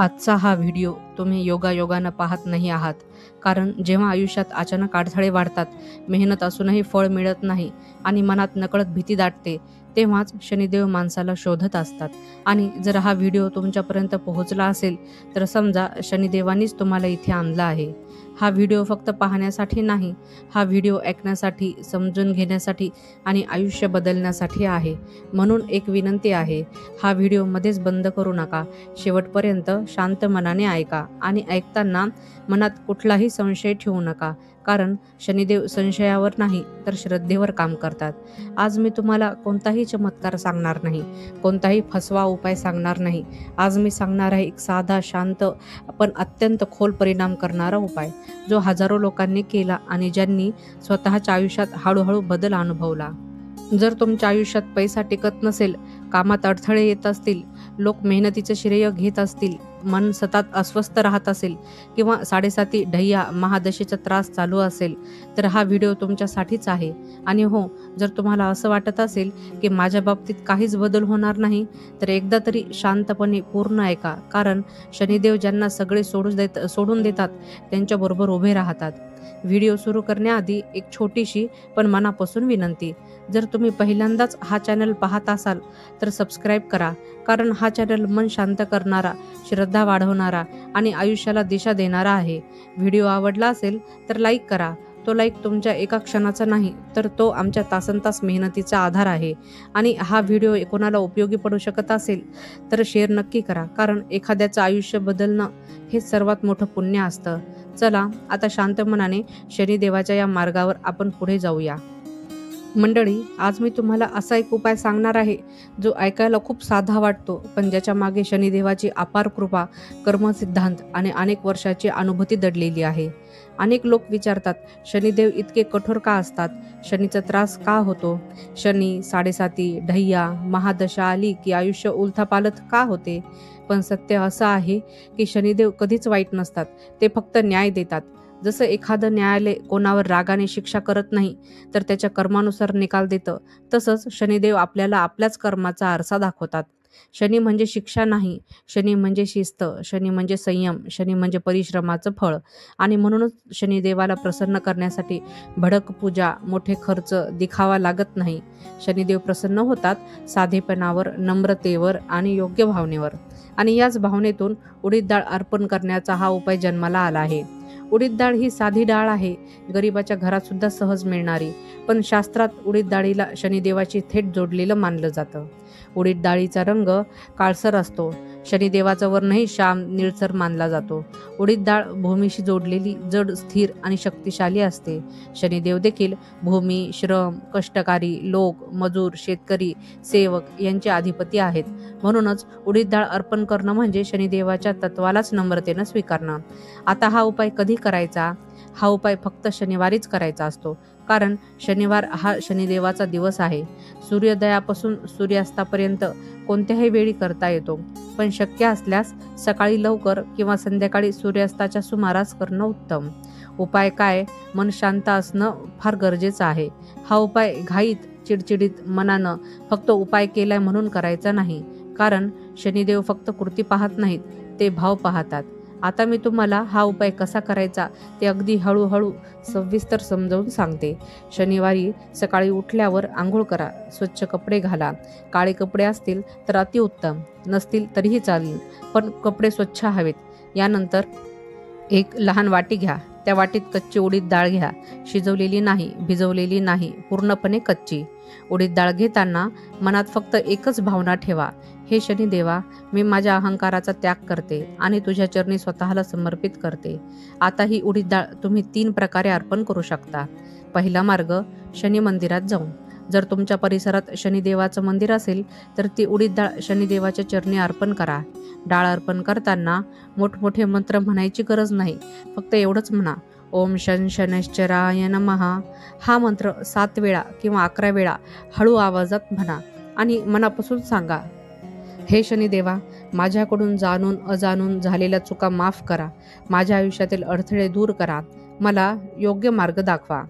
आजचा हा व्हिडिओ तुम्ही योगायोगानं पाहत नाही आहात. कारण जेव्हा आयुष्यात अचानक अडथळे वाढतात, मेहनत असूनही फळ मिळत नाही आणि मनात नकळत भीती दाटते, तेव्हाच शनिदेव माणसाला शोधत असतात. आणि जर हा व्हिडिओ तुमच्यापर्यंत पोहोचला असेल, तर समजा शनिदेवानीच तुम्हाला इथे आणलं आहे. हा व्हिडिओ फक्त पाहण्यासाठी नाही, हा व्हिडिओ ऐकण्यासाठी, समजून घेण्यासाठी आणि आयुष्य बदलण्यासाठी आहे. म्हणून एक विनंती आहे, हा व्हिडिओ मध्येच बंद करू नका. शेवटपर्यंत शांत मनाने ऐका आणि ऐकताना मनात कुठलाही संशय ठेवू नका. कारण शनिदेव संशयावर नाही तर श्रद्धेवर काम करतात. आज मी तुम्हाला कोणताही चमत्कार सांगणार नाही, कोणताही फसवा उपाय सांगणार नाही. आज मी सांगणार आहे एक साधा, शांत पण अत्यंत खोल परिणाम करणारा उपाय, जो हजारो लोकांनी केला आणि ज्यांनी स्वतःच्या आयुष्यात हळूहळू बदल अनुभवला. जर तुमच्या आयुष्यात पैसा टिकत नसेल, कामात अडथळे येत असतील, लोक मेहनतीचं श्रेय घेत असतील, मन सतत अस्वस्थ राहत असेल किंवा साडेसाती ढय्या महादशेचा त्रास चालू असेल, तर हा व्हिडिओ तुमच्यासाठीच आहे. आणि हो, जर तुम्हाला असं वाटत असेल की माझ्या बाबतीत काहीच बदल होणार नाही, तर एकदा तरी शांतपणे पूर्ण ऐका. कारण शनिदेव ज्यांना सगळे सोडून देतात त्यांच्याबरोबर उभे राहतात. व्हिडिओ सुरू करण्याआधी एक छोटीशी पण मनापासून विनंती, जर तुम्ही पहिल्यांदाच हा चॅनल पाहत असाल तर सबस्क्राईब करा. कारण हा चॅनल मन शांत करणारा, श्रद्धा वाढवणारा आणि आयुष्याला दिशा देणारा आहे. व्हिडिओ आवडला असेल तर लाईक करा. तो लाईक तुमच्या एका क्षणाचा नाही, तर तो आमच्या तासनतास मेहनतीचा आधार आहे. आणि हा व्हिडिओ कोणाला उपयोगी पडू शकत असेल तर शेअर नक्की करा. कारण एखाद्याचं आयुष्य बदलणं हे सर्वात मोठं पुण्य असतं. चला आता शांत मनाने शनिदेवाच्या या मार्गावर आपण पुढे जाऊया. मंडळी, आज मी तुम्हाला असा एक उपाय सांगणार आहे, जो ऐकायला खूप साधा वाटतो, पण ज्याच्या मागे शनिदेवाची अपार कृपा, कर्मसिद्धांत आणि अनेक वर्षाची अनुभूती दडलेली आहे. अनेक लोक विचारतात, शनिदेव इतके कठोर का असतात? शनीचा त्रास का होतो? शनी, साडेसाती, ढय्या, महादशा आली की आयुष्य उलथापालथ का होते? पण सत्य असं आहे की शनिदेव कधीच वाईट नसतात. ते फक्त न्याय देतात. जसं एखादं न्यायालय कोणावर रागाने शिक्षा करत नाही, तर त्याच्या कर्मानुसार निकाल देतं, तसंच शनिदेव आपल्याला आपल्याच कर्माचा आरसा दाखवतात. शनी म्हणजे शिक्षा नाही, शनी म्हणजे शिस्त, शनी म्हणजे संयम, शनी म्हणजे परिश्रमाचं फळ. आणि म्हणूनच शनिदेवाला प्रसन्न करण्यासाठी भडक पूजा, मोठे खर्च, दिखावा लागत नाही. शनिदेव प्रसन्न होतात साधेपणावर, नम्रतेवर आणि योग्य भावनेवर. आणि याच भावनेतून उडीद डाळ अर्पण करण्याचा हा उपाय जन्माला आला आहे. उडीद डाळ ही साधी डाळ आहे, गरिबाच्या घरात सुद्धा सहज मिळणारी. पण शास्त्रात उडीद डाळीला शनिदेवाची थेट जोडलेलं मानलं जातं. उडीद डाळीचा रंग काळसर असतो. शनिदेवाचा वर्णही श्याम निळसर मानला जातो. उडीद डाळ भूमीशी जोडलेली, जड, स्थिर आणि शक्तिशाली असते. शनिदेव देखील भूमी, श्रम, कष्टकारी लोक, मजूर, शेतकरी, सेवक यांचे अधिपती आहेत. म्हणूनच उडीद डाळ अर्पण करणं म्हणजे शनिदेवाच्या तत्वालाच नम्रतेनं स्वीकारणं. आता हा उपाय कधी करायचा? हा उपाय फक्त शनिवारीच करायचा असतो. कारण शनिवार हा शनिदेवाचा दिवस आहे. सूर्योदयापासून सूर्यास्तापर्यंत कोणत्याही वेळी करता येतो. पण शक्य असल्यास सकाळी लवकर किंवा संध्याकाळी सूर्यास्ताच्या सुमारास करणं उत्तम. उपाय काय? मन शांत असणं फार गरजेचं आहे. हा उपाय घाईत, चिडचिडीत मनानं फक्त उपाय केलाय म्हणून करायचा नाही. कारण शनिदेव फक्त कृती पाहत नाहीत, ते भाव पाहतात. आता मी तुम्हाला हा उपाय कसा करायचा ते अगदी हळूहळू सविस्तर समजावून सांगते. शनिवारी सकाळी उठल्यावर आंघोळ करा, स्वच्छ कपडे घाला. काळे कपडे असतील तर अतिउत्तम, नसतील तरीही चालेल, पण कपडे स्वच्छ हवेत. यानंतर एक लहान वाटी घ्या. त्या वाटीत कच्ची उडीद डाळ घ्या. शिजवलेली नाही, भिजवलेली नाही, पूर्णपणे कच्ची. उडीद डाळ घेताना मनात फक्त एकच भावना ठेवा, हे शनिदेवा, मी माझ्या अहंकाराचा त्याग करते आणि तुझ्या चरणी स्वतःला समर्पित करते. आता ही उडीद डाळ तुम्ही 3 प्रकारे अर्पण करू शकता. पहिला मार्ग, शनी मंदिरात जाऊन. जर तुमच्या परिसरात शनिदेवाचं मंदिर असेल तर ती उडीद डाळ शनिदेवाच्या चरणी अर्पण करा. डाळ अर्पण करताना मोठमोठे मंत्र म्हणायची गरज नाही. फक्त एवढंच म्हणा, ओम शन शनैश्चराय नमः. हा मंत्र 7 वेळा किंवा 11 वेळा हळू आवाजात म्हणा आणि मनापासून सांगा, हे शनिदेवा, माझ्याकडून जाणून अजाणून झालेल्या चुका माफ करा. माझ्या आयुष्यातील अडथळे दूर करा. मला योग्य मार्ग दाखवा.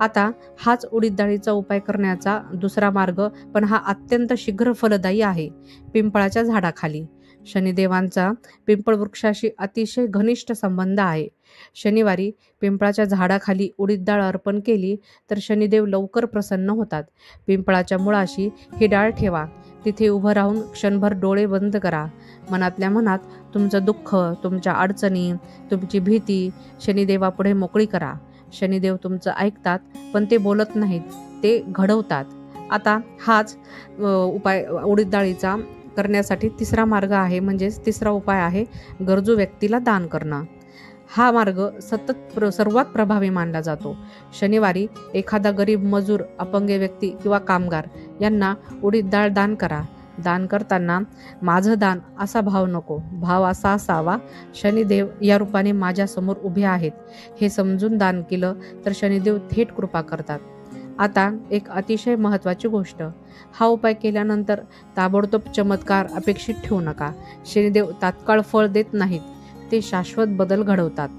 आता हाच उडीद डाळीचा उपाय करण्याचा दुसरा मार्ग, पण हा अत्यंत शीघ्र फलदायी आहे. पिंपळाच्या झाडाखाली. शनिदेवांचा पिंपळ वृक्षाशी अतिशय घनिष्ठ संबंध आहे. शनिवारी पिंपळाच्या झाडाखाली उडीद डाळ अर्पण केली तर शनिदेव लवकर प्रसन्न होतात. पिंपळाच्या मुळाशी ही डाळ ठेवा. तिथे उभं राहून क्षणभर डोळे बंद करा. मनातल्या मनात तुमचं दुःख, तुमच्या अडचणी, तुमची भीती शनिदेवापुढे मोकळी करा. शनिदेव तुमचं ऐकतात, पण ते बोलत नाहीत, ते घडवतात. आता हाच उपाय उडीद डाळीचा करण्यासाठी तिसरा मार्ग आहे, म्हणजेच तिसरा उपाय आहे गरजू व्यक्तीला दान करणं. हा मार्ग सर्वात प्रभावी मानला जातो. शनिवारी एखादा गरीब मजूर, अपंग व्यक्ती किंवा कामगार यांना उडीद डाळ दान करा. दान करताना माझं दान असा भाव नको, भाव असा असावा, शनिदेव या रूपाने माझ्यासमोर उभे आहेत हे समजून दान केलं तर शनिदेव थेट कृपा करतात. आता एक अतिशय महत्त्वाची गोष्ट, हा उपाय केल्यानंतर ताबडतोब चमत्कार अपेक्षित ठेवू नका. शनिदेव तात्काळ फळ देत नाहीत, ते शाश्वत बदल घडवतात.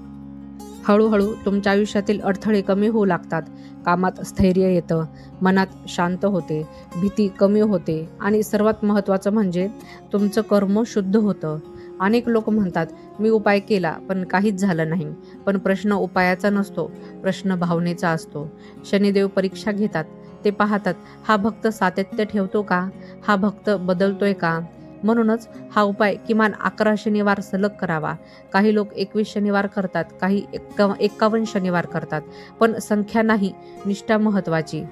हळूहळू तुमच्या आयुष्यातील अडथळे कमी होऊ लागतात. कामात स्थैर्य येतं, मनात शांत होते, भीती कमी होते आणि सर्वात महत्त्वाचं म्हणजे तुमचं कर्म शुद्ध होतं. अनेक लोक म्हणतात, मी उपाय केला पण काहीच झालं नाही. पण प्रश्न उपायाचा नसतो, प्रश्न भावनेचा असतो. शनिदेव परीक्षा घेतात. ते पाहतात, हा भक्त सातत्य ठेवतो का, हा भक्त बदलतोय का. म्हणूनच हा उपाय किमान 11 शनिवार सलग करावा. काही लोक 21 शनिवार करतात, काही 51 शनिवार करतात, पण संख्या नाही, निष्ठा महत्त्वाची.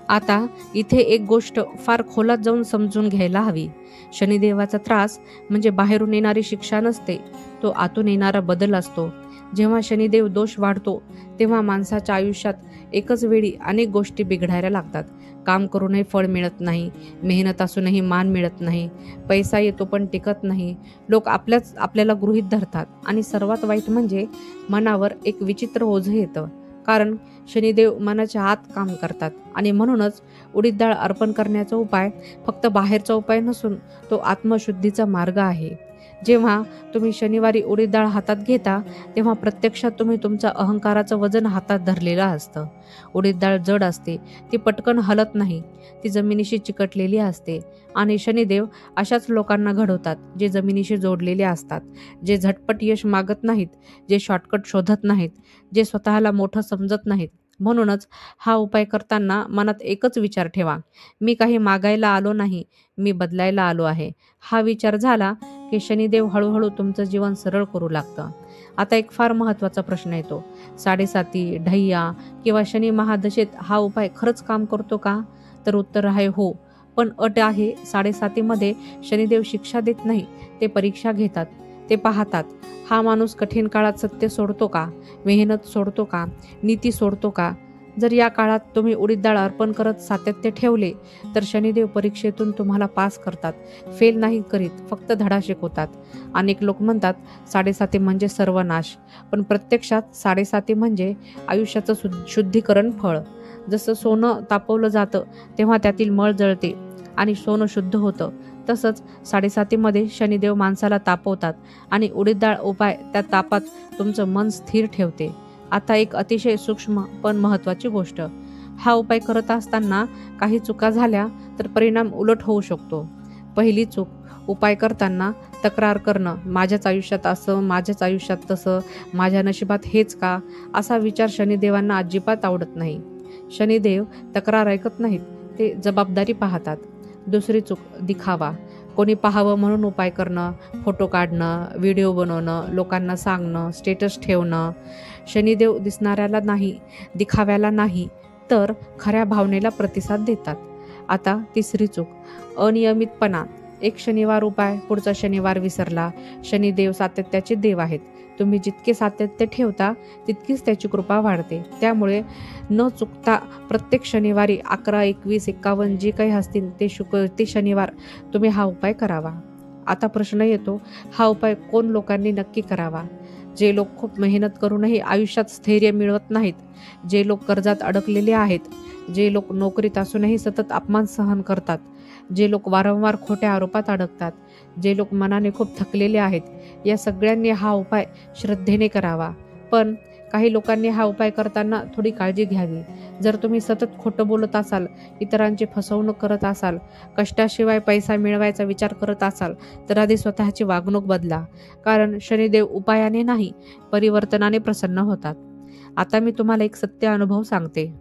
आता इथे एक गोष्ट फार खोलात जाऊन समजून घ्यायला हवी. शनिदेवाचा त्रास म्हणजे बाहेरून येणारी शिक्षा नसते, तो आतून येणारा बदल असतो. जेव्हा शनिदेव दोष वाढतो तेव्हा माणसाच्या आयुष्यात एकच वेळी अनेक गोष्टी बिघडायला लागतात. काम करूनही फळ मिळत नाही, मेहनत असूनही मान मिळत नाही, पैसा येतो पण टिकत नाही, लोक आपल्याला गृहीत धरतात आणि सर्वात वाईट म्हणजे मनावर एक विचित्र ओझं येतं. कारण शनिदेव मनाच्या आत काम करतात आणि म्हणूनच उडीद डाळ अर्पण करण्याचा उपाय फक्त बाहेरचा उपाय नसून तो आत्मशुद्धीचा मार्ग आहे. जेव्हा तुम्ही शनिवारी उडीद डाळ हातात घेता तेव्हा प्रत्यक्षात तुम्ही तुमचं अहंकाराचं वजन हातात धरलेलं असतं. उडीद डाळ जड असते, ती पटकन हलत नाही, ती जमिनीशी चिकटलेली असते आणि शनिदेव अशाच लोकांना घडवतात जे जमिनीशी जोडलेले असतात, जे झटपट यश मागत नाहीत, जे शॉर्टकट शोधत नाहीत, जे स्वतःला मोठं समजत नाहीत. म्हणूनच हा उपाय करताना मनात एकच विचार ठेवा, मी काही मागायला आलो नाही, मी बदलायला आलो आहे. हा विचार झाला की शनिदेव हळूहळू तुमचं जीवन सरळ करू लागतं. आता एक फार महत्त्वाचा प्रश्न येतो, 7.5, ढय्या किंवा शनी महादशेत हा उपाय खरंच काम करतो का? तर उत्तर आहे हो. पण अट आहे, 7.5मध्ये शनिदेव शिक्षा देत नाही, ते परीक्षा घेतात. ते पाहतात, हा माणूस कठीण काळात सत्य सोडतो का, मेहनत सोडतो का, नीती सोडतो का. जर या काळात तुम्ही उडीद डाळ अर्पण करत सातत्य ठेवले तर शनिदेव परीक्षेतून तुम्हाला पास करतात, फेल नाही करीत, फक्त धडा शिकवतात. अनेक लोक म्हणतात 7.5 म्हणजे सर्वनाश, पण प्रत्यक्षात 7.5 म्हणजे आयुष्याचं शुद्धीकरण फळ. जसं सोनं तापवलं जातं तेव्हा त्यातील मळ जळते आणि सोनं शुद्ध होतं, तसंच 7.5मध्ये शनिदेव माणसाला तापवतात आणि उडीद डाळ उपाय त्या तापात तुमचं मन स्थिर ठेवते. आता एक अतिशय सूक्ष्म पण महत्त्वाची गोष्ट, हा उपाय करत असताना काही चुका झाल्या तर परिणाम उलट होऊ शकतो. पहिली चूक, उपाय करताना तक्रार करणं, माझ्याच आयुष्यात असं, माझ्याच आयुष्यात तसं, माझ्या नशिबात हेच का, असा विचार शनिदेवांना अजिबात आवडत नाही. शनिदेव तक्रार ऐकत नाहीत, ते जबाबदारी पाहतात. दुसरी चूक, दिखावा, कोणी पाहावं म्हणून उपाय करणं, फोटो काढणं, व्हिडिओ बनवणं, लोकांना सांगणं, स्टेटस ठेवणं. शनिदेव दिसणाऱ्याला नाही, दिखाव्याला नाही, तर खऱ्या भावनेला प्रतिसाद देतात. आता तिसरी चूक, अनियमितपणा, एक शनिवार उपाय, पुढचा शनिवार विसरला. शनिदेव सातत्याचे देव आहेत, तुम्ही जितके सातत्य ठेवता तितकीच त्याची कृपा वाढते. त्यामुळे न चुकता प्रत्येक शनिवारी 11, 21, 51 जे काही असतील ते शनिवार तुम्ही हा उपाय करावा. आता प्रश्न येतो, हा उपाय कोण लोकांनी नक्की करावा? जे लोक खूप मेहनत करूनही आयुष्यात स्थैर्य मिळवत नाहीत, जे लोक कर्जात अडकलेले आहेत, जे लोक नोकरीत असूनही सतत अपमान सहन करतात, जे लोक वारंवार खोट्या आरोपात अडकतात, जे लोक मनाने खूप थकलेले आहेत, या सगळ्यांनी हा उपाय श्रद्धेने करावा. पण काही लोकांनी हा उपाय करताना थोडी काळजी घ्यावी. जर तुम्ही सतत खोटं बोलत असाल, इतरांची फसवणूक करत असाल, कष्टाशिवाय पैसा मिळवायचा विचार करत असाल, तर आधी स्वतःची वागणूक बदला. कारण शनिदेव उपायाने नाही, परिवर्तनाने प्रसन्न होतात. आता मी तुम्हाला एक सत्य अनुभव सांगते.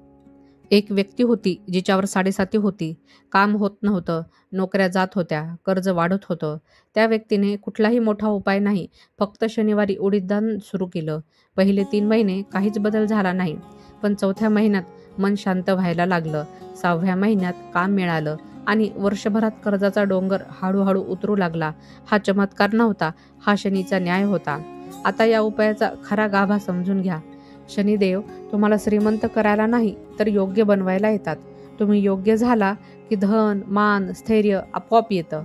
एक व्यक्ती होती जिच्यावर साडेसाती होती. काम होत नव्हतं, नोकऱ्या जात होत्या, कर्ज वाढत होतं. त्या व्यक्तीने कुठलाही मोठा उपाय नाही, फक्त शनिवारी उडीददान सुरू केलं. पहिले 3 महिने काहीच बदल झाला नाही. पण 4थ्या महिन्यात मन शांत व्हायला लागलं. 6व्या महिन्यात काम मिळालं आणि वर्षभरात कर्जाचा डोंगर हळूहळू उतरू लागला. हा चमत्कार नव्हता, हा शनीचा न्याय होता. आता या उपायाचा खरा गाभा समजून घ्या. शनिदेव तुम्हाला श्रीमंत करायला नाही, तर योग्य बनवायला येतात. तुम्ही योग्य झाला की धन, मान, स्थैर्य आपोआप येतं.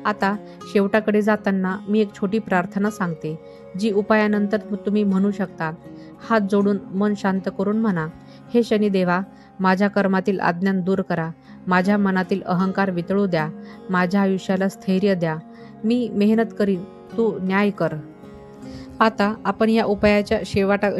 आता शेवटाकडे जाताना मी एक छोटी प्रार्थना सांगते, जी उपायानंतर तुम्ही म्हणू शकता. हात जोडून मन शांत करून म्हणा, हे शनिदेवा, माझ्या कर्मातील अज्ञान दूर करा, माझ्या मनातील अहंकार वितळू द्या, माझ्या आयुष्याला स्थैर्य द्या. मी मेहनत करीन, तू न्याय कर. आता आपण या उपायाच्या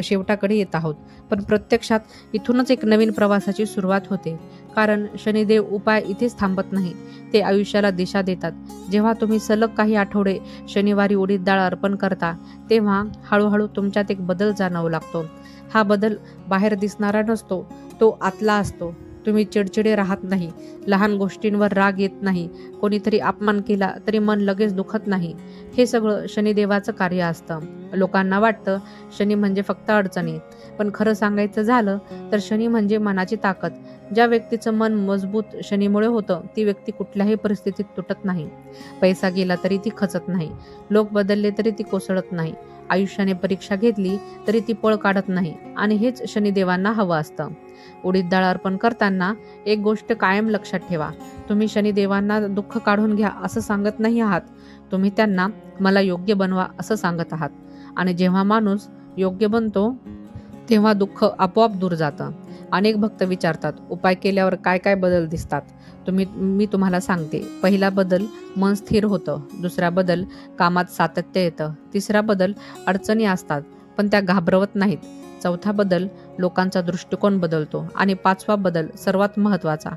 शेवटाकडे येत आहोत. पण प्रत्यक्षात इथूनच एक नवीन प्रवासाची सुरुवात होते. कारण शनिदेव उपाय इथेच थांबत नाही, ते आयुष्याला दिशा देतात. जेव्हा तुम्ही सलग काही आठवडे शनिवारी उडीद डाळ अर्पण करता, तेव्हा हळूहळू तुमच्यात एक बदल जाणवू लागतो. हा बदल बाहेर दिसणारा नसतो, तो आतला असतो. तुम्ही चिडचिडे राहत नाही, लहान गोष्टींवर राग येत नाही, कोणीतरी अपमान केला तरी मन लगेच दुखत नाही. हे सगळं शनिदेवाचं कार्य असतं. लोकांना वाटतं शनी म्हणजे फक्त अडचणी, पण खरं सांगायचं झालं तर शनी म्हणजे मनाची ताकद. ज्या व्यक्तीचं मन मजबूत शनीमुळे होतं, ती व्यक्ती कुठल्याही परिस्थितीत तुटत नाही. पैसा गेला तरी ती खचत नाही, लोक बदलले तरी ती कोसळत नाही, आयुष्याने परीक्षा घेतली तरी ती पळ काढत नाही. आणि हेच शनिदेवांना हवं असतं. उडीद डाळ अर्पण करताना एक गोष्ट कायम लक्षात ठेवा, तुम्ही शनिदेवांना दुःख काढून घ्या असं सांगत नाही आहात, तुम्ही त्यांना मला योग्य बनवा असं सांगत आहात. आणि जेव्हा माणूस योग्य बनतो तेव्हा दुःख आपोआप दूर जातं. अनेक भक्त विचारतात, उपाय केल्यावर काय काय बदल दिसतात? मी तुम्हाला सांगते. पहिला बदल, मन स्थिर होतं. दुसरा बदल, कामात सातत्य येतं. तिसरा बदल, अडचणी असतात पण त्या घाबरवत नाहीत. चौथा बदल, लोकांचा दृष्टिकोन बदलतो. आणि 5वा बदल, सर्वात महत्त्वाचा,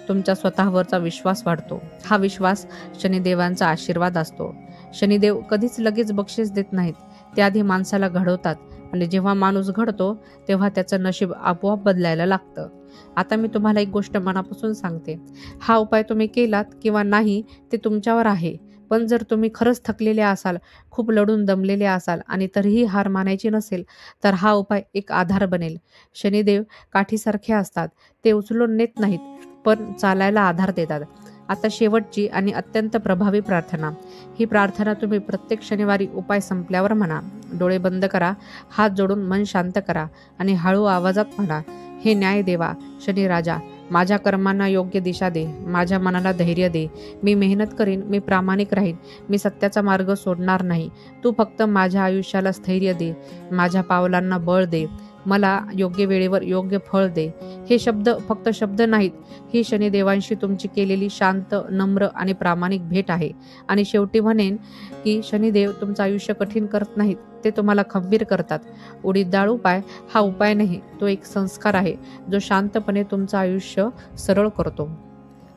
तुमच्या स्वतःवरचा विश्वास वाढतो. हा विश्वास शनिदेवांचा आशीर्वाद असतो. शनिदेव कधीच लगेच बक्षीस देत नाहीत, ते आधी माणसाला घडवतात. आणि जेव्हा माणूस घडतो तेव्हा त्याचं नशीब आपोआप बदलायला लागतं. आता मी तुम्हाला एक गोष्ट मनापासून सांगते, हा उपाय तुम्ही केलात किंवा नाही ते तुमच्यावर आहे. पण जर तुम्ही खरंच थकलेले असाल, खूप लढून दमलेले असाल आणि तरीही हार मानायची नसेल, तर हा उपाय एक आधार बनेल. शनिदेव काठीसारखे असतात, ते उचलून नेत नाहीत, पण चालायला आधार देतात. आता शेवटची आणि अत्यंत प्रभावी प्रार्थना. ही प्रार्थना तुम्ही प्रत्येक शनिवारी उपाय संपल्यावर म्हणा. डोळे बंद करा, हात जोडून मन शांत करा आणि हळू आवाजात म्हणा, हे न्याय देवा, शनी राजा, माझ्या कर्मांना योग्य दिशा दे, माझ्या मनाला धैर्य दे. मी मेहनत करीन, मी प्रामाणिक राहीन, मी सत्याचा मार्ग सोडणार नाही. तू फक्त माझ्या आयुष्याला स्थैर्य दे, माझ्या पावलांना बळ दे, मला योग्य वेळेवर योग्य फळ दे. हे शब्द फक्त शब्द नाहीत, ही शनिदेवांशी तुमची केलेली शांत, नम्र आणि प्रामाणिक भेट आहे. आणि शेवटी म्हणेन की शनिदेव तुमचं आयुष्य कठीण करत नाहीत, ते तुम्हाला खंबीर करतात. उडीद डाळ उपाय हा उपाय नाही, तो एक संस्कार आहे, जो शांतपणे तुमचं आयुष्य सरळ करतो.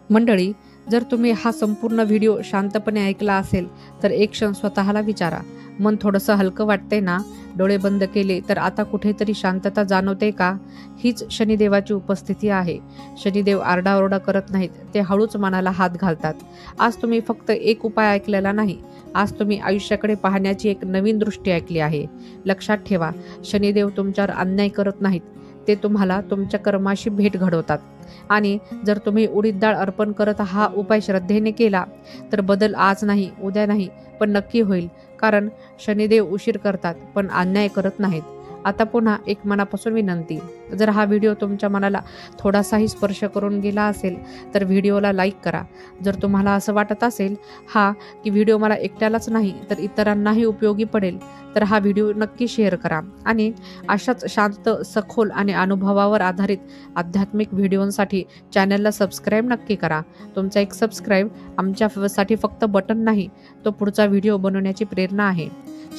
मंडळी, जर तुम्ही हा संपूर्ण व्हिडिओ शांतपणे ऐकला असेल तर एक क्षण स्वतःला विचारा, मन थोडंसं हलकं वाटतंय ना? डोळे बंद केले तर आता कुठेतरी शांतता जाणवते का? हीच शनिदेवाची उपस्थिती आहे. शनिदेव आरडाओरडा करत नाहीत, ते हळूच मनाला हात घालतात. आज तुम्ही फक्त एक उपाय ऐकलेला नाही, आज तुम्ही आयुष्याकडे पाहण्याची एक नवीन दृष्टी ऐकली आहे. लक्षात ठेवा, शनिदेव तुमच्यावर अन्याय करत नाहीत, ते तुम्हाला तुमच्या कर्माशी भेट घडवतात. आणि जर तुम्ही उडीद डाळ अर्पण करत हा उपाय श्रद्धेने केला तर बदल आज नाही, उद्या नाही, पण नक्की होईल. कारण शनिदेव उशीर करतात पण अन्याय करत नाहीत. आता पुन्हा एक मनापासून विनंती, जर हा व्हिडिओ तुमच्या मनाला थोडासाही स्पर्श करून गेला असेल तर व्हिडिओला लाईक करा. जर तुम्हाला असं वाटत असेल की व्हिडिओ मला एकट्यालाच नाही तर इतरांनाही उपयोगी पडेल, तर हा व्हिडिओ नक्की शेअर करा. आणि अशाच शांत, सखोल आणि अनुभवावर आधारित आध्यात्मिक व्हिडिओंसाठी चॅनलला सबस्क्राईब नक्की करा. तुमचा एक सबस्क्राईब आमच्यासाठी फक्त बटन नाही, तो पुढचा व्हिडिओ बनवण्याची प्रेरणा आहे.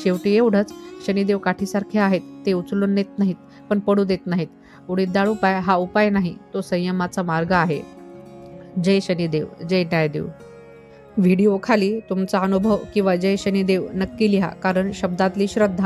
शेवटी एवढंच, शनिदेव काठीसारखे आहेत, ते उचलून नेत नाहीत पण पडू देत नाहीत. उडीद डाळ उपाय हा उपाय नाही, तो संयमाचा मार्ग आहे. जय शनिदेव, जय न्यायदेव. व्हिडिओ खाली तुमचा अनुभव किंवा जय शनिदेव नक्की लिहा, कारण शब्दातली श्रद्धा